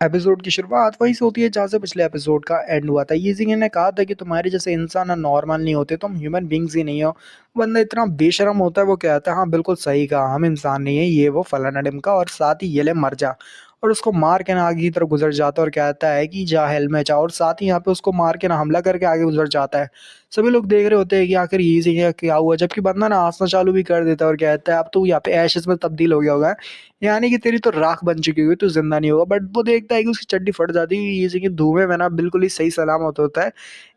Episode की शुरुआत वहीं से होती है जहाँ से पिछले एपिसोड का एंड हुआ था। ये जिंग ने कहा था कि तुम्हारे जैसे इंसान ना नॉर्मल नहीं होते, तुम ह्यूमन बींग्स ही नहीं हो। बंदा इतना बेशरम होता है, वो कहता है हाँ बिल्कुल सही कहा, हम इंसान नहीं है, ये वो फलाना ढिमका, और साथ ही ये ले मर जा। और उसको मार के ना आगे की तरफ गुजर जाता है और कहता है कि जा हेल में जा, और साथ ही यहाँ पे उसको मार के ना हमला करके आगे गुजर जाता है। सभी लोग देख रहे होते हैं कि आखिर ये जिंग क्या हुआ, जबकि बंदा ना हंसना चालू भी कर देता है और कहता है अब तो यहाँ पे एशेस में तब्दील हो गया होगा, यानी कि तेरी तो राख बन चुकी होगी, तू जिंदा नहीं होगा। बट वो देखता है कि उसकी चड्डी फट जाती है, ये कि धुएं में ना बिल्कुल ही सही सलामत होता है,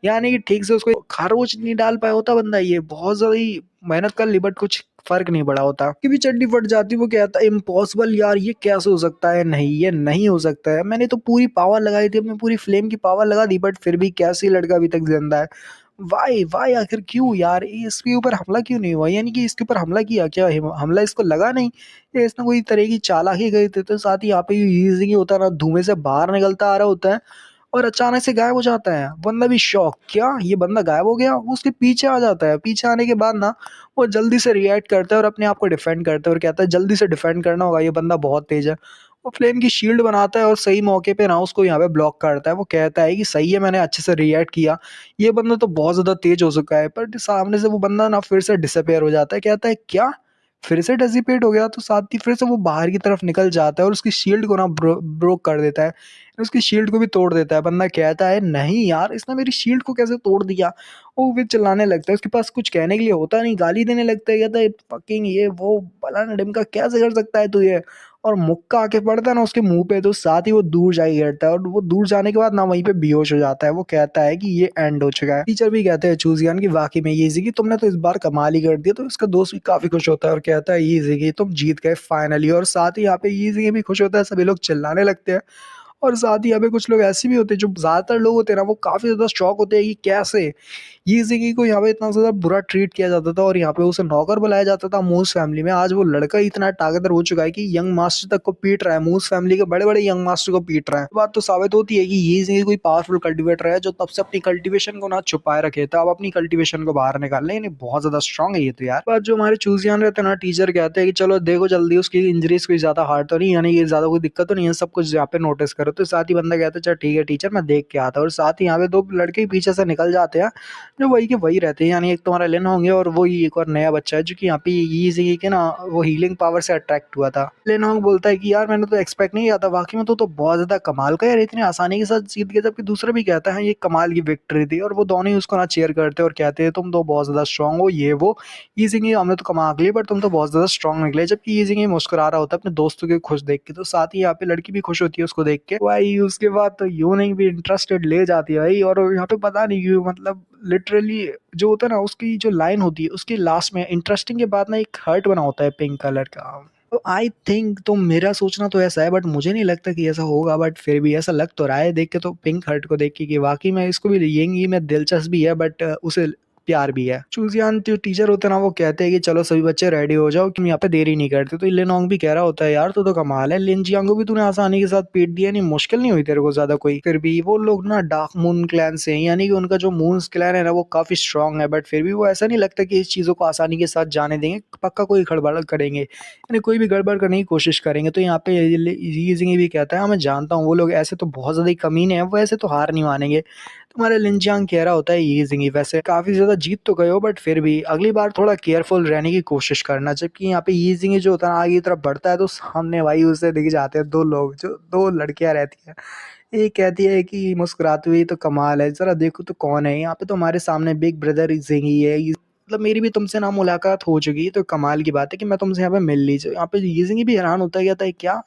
यानी कि ठीक से उसको खरोच नहीं डाल पाया होता बंदा, ये बहुत ज्यादा ही मेहनत कर ली बट कुछ फर्क नहीं पड़ा होता कि भी चड्डी फट जाती। वो कहता है इम्पॉसिबल यार, ये कैसे हो सकता है, नहीं ये नहीं हो सकता है, मैंने तो पूरी पावर लगाई थी, अपनी पूरी फ्लेम की पावर लगा दी, बट फिर भी कैसे लड़का अभी तक जिंदा है। वाई वाई आखिर क्यों यार, ये इसके ऊपर हमला क्यों नहीं हुआ, यानी कि इसके ऊपर हमला किया क्या, हमला इसको लगा नहीं, या इसने कोई तरह की चालाकी करी थी। तो साथ ही यहाँ पे ईजी होता है ना, धुएं से बाहर निकलता आ रहा होता है और अचानक से गायब हो जाता है। बंदा भी शॉक, क्या ये बंदा गायब हो गया। वो उसके पीछे आ जाता है, पीछे आने के बाद ना वो जल्दी से रिएक्ट करता है और अपने आप को डिफेंड करता है और कहता है जल्दी से डिफेंड करना होगा, ये बंदा बहुत तेज है। वो फ्लेम की शील्ड बनाता है और सही मौके पे ना उसको यहाँ पे ब्लॉक करता है। वो कहता है कि सही है, मैंने अच्छे से रिएक्ट किया, ये बंदा तो बहुत ज्यादा तेज हो चुका है। पर सामने से वो बंदा ना फिर से डिसअपेयर हो जाता है, कहता है क्या, फिर से डेसिपेट हो गया। तो साथ ही फिर से वो बाहर की तरफ निकल जाता है और उसकी शील्ड को ना ब्रोक कर देता है, उसकी शील्ड को भी तोड़ देता है। बंदा कहता है नहीं यार, इसने मेरी शील्ड को कैसे तोड़ दिया। वो भी चिल्लाने लगता है, उसके पास कुछ कहने के लिए होता नहीं, गाली देने लगता है, कहता है फकिंग ये वो फलाना ढिमका, कैसे कर सकता है तू ये। और मुक्का आके पड़ता है ना उसके मुंह पे, तो साथ ही वो दूर जाके गिरता है और वो दूर जाने के बाद ना वहीं पे बेहोश हो जाता है। वो कहता है कि ये एंड हो चुका है। टीचर भी कहते हैं चूजियान की वाकई में ये कि तुमने तो इस बार कमाल ही कर दिया। तो इसका दोस्त भी काफी खुश होता है और कहता है ये कि तुम जीत गए फाइनली। और साथ ही यहाँ पे ये भी खुश होता है, सभी लोग चिल्लाने लगते हैं। और साथ ही यहाँ पे कुछ लोग ऐसे भी होते हैं, जो ज्यादातर लोग होते हैं ना, वो काफी ज्यादा शॉक होते हैं कि कैसे ये जिंगी को यहाँ पे इतना ज्यादा बुरा ट्रीट किया जाता था और यहाँ पे उसे नौकर बुलाया जाता था मूस फैमिली में। आज वो लड़का इतना ताकतवर हो चुका है कि यंग मास्टर तक को पीट रहा है, मूस फैमिली के बड़े बड़े यंग मास्टर को पीट रहा है। बात तो साबित होती है कि ये जिंगी कोई पावरफुल कल्टिवेटर है, जो तब से अपनी कल्टीवेशन को ना छुपाए रखे था, अब अपनी कल्टीवेशन को बाहर निकाल लेकिन बहुत ज्यादा स्ट्रांग है ये तो यार। बात जो हमारे चूजियान रहते हैं ना, टीचर कहते हैं कि चलो देखो जल्दी, उसकी इंजरीज कोई ज्यादा हार्ड तो नहीं, यानी ये ज्यादा कोई दिक्कत तो नहीं है, सब कुछ यहाँ पे नोटिस करो। तो साथ ही बंदा कहता है चल ठीक है टीचर, मैं देख के आता हूँ। और साथ ही यहाँ पे दो लड़के पीछे से निकल जाते हैं, जो वही के वही रहते हैं, यानी एक तुम्हारा लेन होंगे और वो ही एक और नया बच्चा है जो कि यहाँ पे ये के ना वो हीलिंग पावर से अट्रैक्ट हुआ था। लेन होंग बोलता है कि यार मैंने तो एक्सपेक्ट नहीं किया था, वाकई में तो बहुत ज्यादा कमाल का यार, इतनी आसानी के साथ जीत गया। जबकि दूसरा भी कहता है ये कमाल की विक्ट्री थी, और वो दोनों ही उसको ना चेयर करते हैं और कहते हैं तुम तो बहुत ज्यादा स्ट्रांग हो, ये वो ये हमने तो कमा लिया, बट तुम तो बहुत ज्यादा स्ट्रांग निकले। जबकि ये मुस्कुरा रहा होता है अपने दोस्तों के खुश देख के। तो साथ ही यहाँ पे लड़की भी खुश होती है उसको देख के भाई। उसके बाद तो यूं नहीं भी इंटरेस्टेड ले जाती है भाई। और यहाँ पे पता नहीं क्यों, मतलब लिटरली जो होता है ना, उसकी जो लाइन होती है उसके लास्ट में इंटरेस्टिंग के बाद ना एक हर्ट बना होता है पिंक कलर का। तो आई थिंक, तो मेरा सोचना तो ऐसा है, बट मुझे नहीं लगता कि ऐसा होगा, बट फिर भी ऐसा लग तो रहा है देख के, तो पिंक हर्ट को देख के कि वाकई में इसको भी लेंगी में दिलचस्पी है, बट उसे प्यार भी है। चूजियान जो टीचर होते हैं ना, वो कहते हैं कि चलो सभी बच्चे रेडी हो जाओ कि हम यहाँ पे देरी नहीं करते। तो लिनोंग भी कह रहा होता है यार तो कमाल है, लिन जियांग को भी तूने आसानी के साथ पीट दिया, नहीं मुश्किल नहीं हुई तेरे को ज्यादा कोई। फिर भी वो लोग ना डार्क मून क्लैन से हैं, यानी कि उनका जो मून क्लैन है ना वो काफी स्ट्रांग है, बट फिर भी वो ऐसा नहीं लगता कि इस चीजों को आसानी के साथ जाने देंगे, पक्का कोई गड़बड़ करेंगे, यानी कोई भी गड़बड़ करने की कोशिश करेंगे। तो यहाँ पे ये भी कहता है हाँ मैं जानता हूँ वो लोग ऐसे तो बहुत ज्यादा ही कमीने हैं, वो ऐसे तो हार नहीं मानेंगे। तुम्हारे लिंजियांग कह रहा होता है ये जिंगी वैसे काफी ज्यादा जीत तो गए हो, बट फिर भी अगली बार थोड़ा केयरफुल रहने की कोशिश करना। जबकि यहाँ पे ये जिंगी जो होता है ना, आगे की तरफ बढ़ता है तो सामने भाई उसे दिख जाते हैं दो लोग, जो दो लड़कियां रहती हैं। एक कहती है कि मुस्कुराती हुई तो कमाल है, जरा देखो तो कौन है यहाँ पे, तो हमारे सामने बिग ब्रदर जिंगी है। मतलब मेरी भी तुमसे ना मुलाकात हो चुकी है, तो कमाल की बात है कि मैं तुमसे यहाँ पे मिल लीजिए। यहाँ पे ये जिंगी भी हैरान होता है, कहता है क्या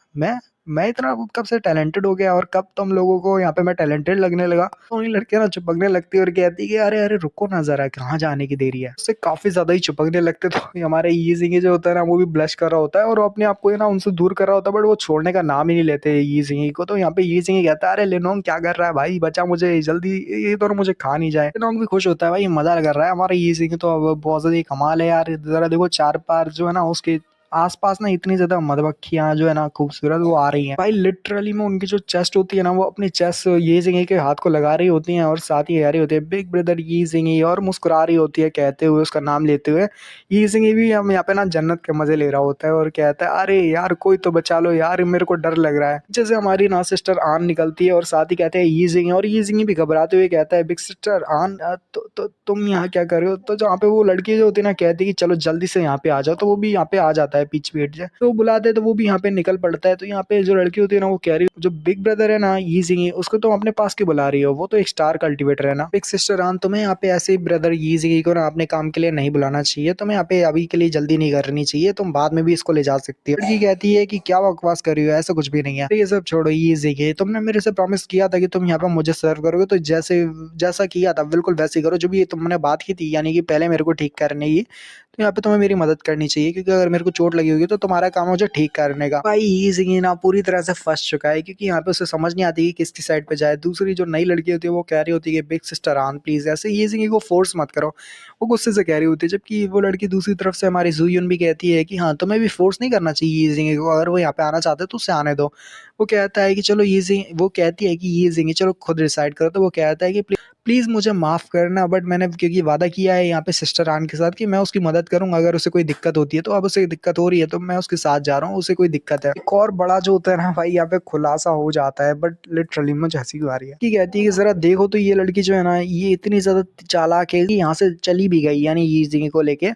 मैं इतना कब से टैलेंटेड हो गया, और कब तुम लोगों को यहाँ पे मैं टैलेंटेड लगने लगा। तो वही लड़कियां ना चिपकने लगती है और कहती है कि अरे अरे रुको ना जरा, कहाँ जाने की देरी है। उससे काफी ज्यादा ही चिपकने लगते। तो हमारे ये सिंह जो होता है ना, वो भी ब्लश कर रहा होता है और वो अपने आप को ना उनसे दूर कर रहा होता है, बट वो छोड़ने का नाम ही नहीं लेते ये सिंह को। तो यहाँ पे ये सिंह कहता है अरे लेनोंग क्या कर रहा है भाई, बचा मुझे जल्दी, ये तो मुझे खा नहीं जाए। लेनोंग भी खुश होता है भाई, मजा कर रहा है हमारा ये सिंह तो अब बहुत ज्यादा ही कमाल है यार। जरा देखो चार पार जो है ना उसके आस-पास ना इतनी ज़्यादा मधुमक्खियाँ जो है ना खूबसूरत वो आ रही हैं। भाई लिटरली में उनकी जो चेस्ट होती है ना वो अपनी चेस्ट ये ज़िंगी के हाथ को लगा रही होती हैं और साथ ही कह रही होती है बिग ब्रदर ये ज़िंगी और मुस्कुरा रही होती है कहते हुए उसका नाम लेते हुए। ये ज़िंगी भी हम यहाँ पे ना जन्नत के मज़े ले रहा होता है और कहता है अरे यार कोई तो बचा लो यार मेरे को डर लग रहा है। जैसे हमारी ना सिस्टर आन निकलती है और साथ ही कहते हैं ये ज़िंगी और ये ज़िंगी भी घबराते हुए कहता है बिग सिस्टर आन तो तुम यहाँ क्या कर रहे हो? तो जहाँ पे वो लड़की जो होती है ना कहती है कि चलो जल्दी से यहाँ पे आ जाओ, तो वो भी यहाँ पे आ जाता है पीछे पीठ से। तो वो बुलाते हैं तो वो भी यहाँ पे निकल पड़ता है। तो यहाँ पे जो लड़की होती है ना वो कह रही है जो बिग ब्रदर है ना ये सिंह उसको तुम अपने पास क्यों बुला रही हो? वो तो एक स्टार कल्टिवेटर है ना। बिग सिस्टर आन तुम्हें यहाँ पे ऐसे ब्रदर ये सिंह को ना अपने काम के लिए नहीं बुलाना चाहिए। तुम्हें यहाँ पे अभी के लिए जल्दी नहीं करनी चाहिए। तुम बाद में भी इसको ले जा सकती हो। लड़की कहती है कि क्या बकवास कर रही हो? ऐसा कुछ भी नहीं है। तो ये सब छोड़ो ये सिंह तुमने मेरे से प्रॉमिस किया था कि तुम यहाँ पे मुझे सर्व करोगे तो जैसे जैसा किया था बिल्कुल वैसे ही करो। जो भी ये तुमने बात की थी यानी कि पहले मेरे को ठीक करने की, तो यहाँ पे तुम्हें मेरी मदद करनी चाहिए क्योंकि अगर मेरे को चोट लगी होगी तो तुम्हारा काम है मुझे ठीक करने का। भाई ये ज़िंगी ना पूरी तरह से फँस चुका है क्योंकि यहाँ पे उसे समझ नहीं आती कि किसकी साइड पे जाए। दूसरी जो नई लड़की होती है वो कह रही होती है कि बिग सिस्टर आन प्लीज़ ऐसे ये ज़िंगी को फ़ोर्स मत करो। वो गुस्से से कह रही होती है जबकि वो लड़की दूसरी तरफ से हमारी ज़ुयुन भी कहती है कि हाँ, तुम्हें भी फ़ोर्स नहीं करना चाहिए ये ज़िंगी को, अगर वो यहाँ पे आना चाहते है तो उसे आने दो। वो कहता है कि चलो ये ज़िंग वो कहती है कि ये ज़िंगी चलो खुद डिसाइड करो। तो वो कहता है कि प्लीज़ मुझे माफ़ करना बट मैंने क्योंकि वादा किया है यहाँ पे सिस्टर आन के साथ कि मैं उसकी मदद करूँगा अगर उसे कोई दिक्कत होती है। तो अब उसे दिक्कत हो रही है तो मैं उसके साथ जा रहा हूँ, उसे कोई दिक्कत है। एक और बड़ा जो होता है ना भाई यहाँ पे खुलासा हो जाता है बट लिटरली मुझे हँसी क्यों आ रही है। कि कहती है कि ज़रा देखो तो ये लड़की जो है ना ये इतनी ज़्यादा चालाक है कि यहाँ से चली भी गई यानी ये ज़िंगी को लेके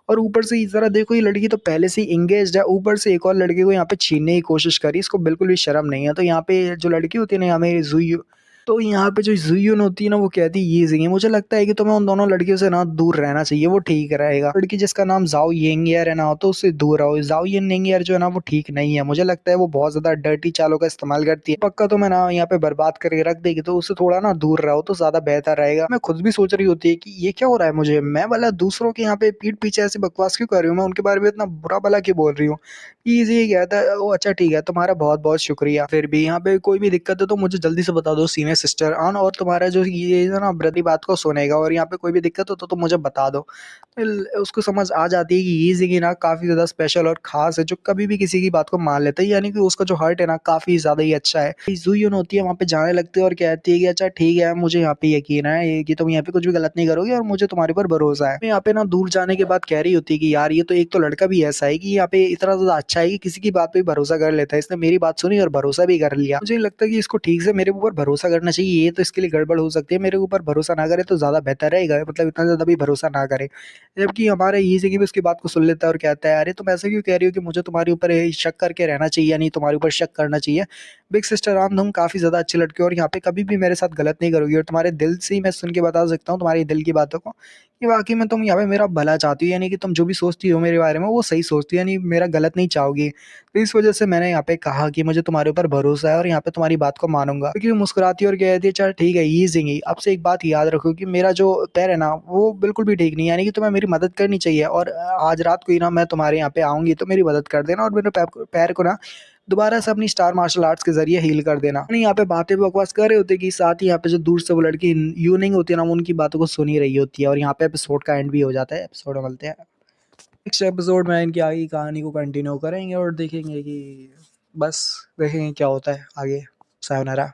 और ऊपर से ज़रा देखो ये लड़की तो पहले से ही एंगेज्ड है, ऊपर से एक और लड़के को यहाँ पे छीनने की कोशिश करी, इसको बिल्कुल भी शर्म नहीं है। तो यहाँ पे जो लड़की होती है ना हमें ज़ुयु तो यहाँ पे जो ज़ुयुन होती है ना वो कहती है ये ज़िंगी मुझे लगता है कि तुम्हें उन दोनों लड़कियों से ना दूर रहना चाहिए, वो ठीक रहेगा। लड़की जिसका नाम ज़ाओ येंगियर है ना तो उससे दूर रहो। ज़ाओ येंगियर जो है ना वो ठीक नहीं है, मुझे लगता है वो बहुत ज़्यादा डर्टी चालों का इस्तेमाल करती है। पक्का तुम्हें ना यहाँ पे बर्बाद करके रख देगी तो उससे थोड़ा ना दूर रहो तो ज़्यादा बेहतर रहेगा। मैं खुद भी सोच रही होती है कि ये क्या हो रहा है मुझे, मैं भला दूसरों के यहाँ पे पीठ पीछे ऐसी बकवास क्यों कर रही हूँ, मैं उनके बारे में इतना बुरा भला क्यों बोल रही हूँ। ईज़ी कहता है ओह अच्छा ठीक है, तुम्हारा बहुत-बहुत शुक्रिया। फिर भी यहाँ पे कोई भी दिक्कत है तो मुझे जल्दी से बता दो सीनियर सिस्टर ऑन और तुम्हारा जो ये है ना ब्रदर बात को सुनेगा और यहाँ पे कोई भी दिक्कत हो तो तुम मुझे बता दो। उसको समझ आ जाती है कि ये ज़िंगी ना काफ़ी ज़्यादा स्पेशल और ख़ास है जो कभी भी किसी की बात को मान लेता है यानी कि उसका जो हार्ट है ना काफ़ी ज़्यादा ही अच्छा है। ज़ुयुन होती है वहाँ पे जाने लगती है और कहती है कि अच्छा ठीक है मुझे यहाँ पे यकीन है कि तुम यहाँ पे कुछ भी गलत नहीं करोगे और मुझे तुम्हारे ऊपर भरोसा है। यहाँ पे ना दूर जाने के बाद कह रही होती है कि यार ये तो एक तो लड़का भी ऐसा है कि यहाँ पे इतना ज़्यादा अच्छा है कि किसी की बात पे भी भरोसा कर लेता है। इसने मेरी बात सुनी और भरोसा भी कर लिया। मुझे नहीं लगता कि इसको ठीक से मेरे ऊपर भरोसा करना चाहिए, ये तो इसके लिए गड़बड़ हो सकती है। मेरे ऊपर भरोसा ना करे तो ज़्यादा बेहतर रहेगा, मतलब इतना ज़्यादा भी भरोसा ना करे। जबकि हमारा ये से कि भी उसकी बात को सुन लेता है और कहता है, "अरे तुम ऐसे क्यों कह रही हो कि मुझे तुम्हारे ऊपर शक करके रहना चाहिए यानी तुम्हारे ऊपर शक करना चाहिए। बिग सिस्टर आन तुम काफ़ी ज़्यादा अच्छी लड़की हो और यहाँ पे कभी भी मेरे साथ गलत नहीं करोगी और तुम्हारे दिल से ही मैं सुन के बता सकता हूँ तुम्हारे दिल की बातों को, कि वाक़ई में तुम यहाँ पे मेरा भला चाहती हो यानी कि तुम जो भी सोचती हो मेरे बारे में वो सही सोचती हो यानी मेरा गलत नहीं चाहोगी। तो इस वज़ह से मैंने यहाँ पे कहा कि मुझे तुम्हारे ऊपर भरोसा है और यहाँ पे तुम्हारी बात को मानूँगा। क्योंकि वो मुस्कुराती है और कहती है चल ठीक है ईज़ ही अब से एक बात याद रखो कि मेरा जो पैर है ना वो बिल्कुल भी ठीक नहीं है यानी कि तुम्हें मेरी मदद करनी चाहिए और आज रात को ही ना मैं तुम्हारे यहाँ पे आऊँगी तो मेरी मदद कर देना और मेरे पैर को ना दोबारा से अपनी स्टार मार्शल आर्ट्स के ज़रिए हील कर देना। नहीं यहाँ पे बातें बकवास कर रहे होते कि साथ ही यहाँ पे जो दूर से वो लड़की यूनिंग होती है ना वो उनकी बातों को सुन ही रही होती है और यहाँ पे एपिसोड का एंड भी हो जाता है। एपिसोड में मिलते हैं। नेक्स्ट एपिसोड में इनकी आगे की कहानी को कंटिन्यू करेंगे और देखेंगे कि बस देखेंगे क्या होता है आगे। सायोनारा।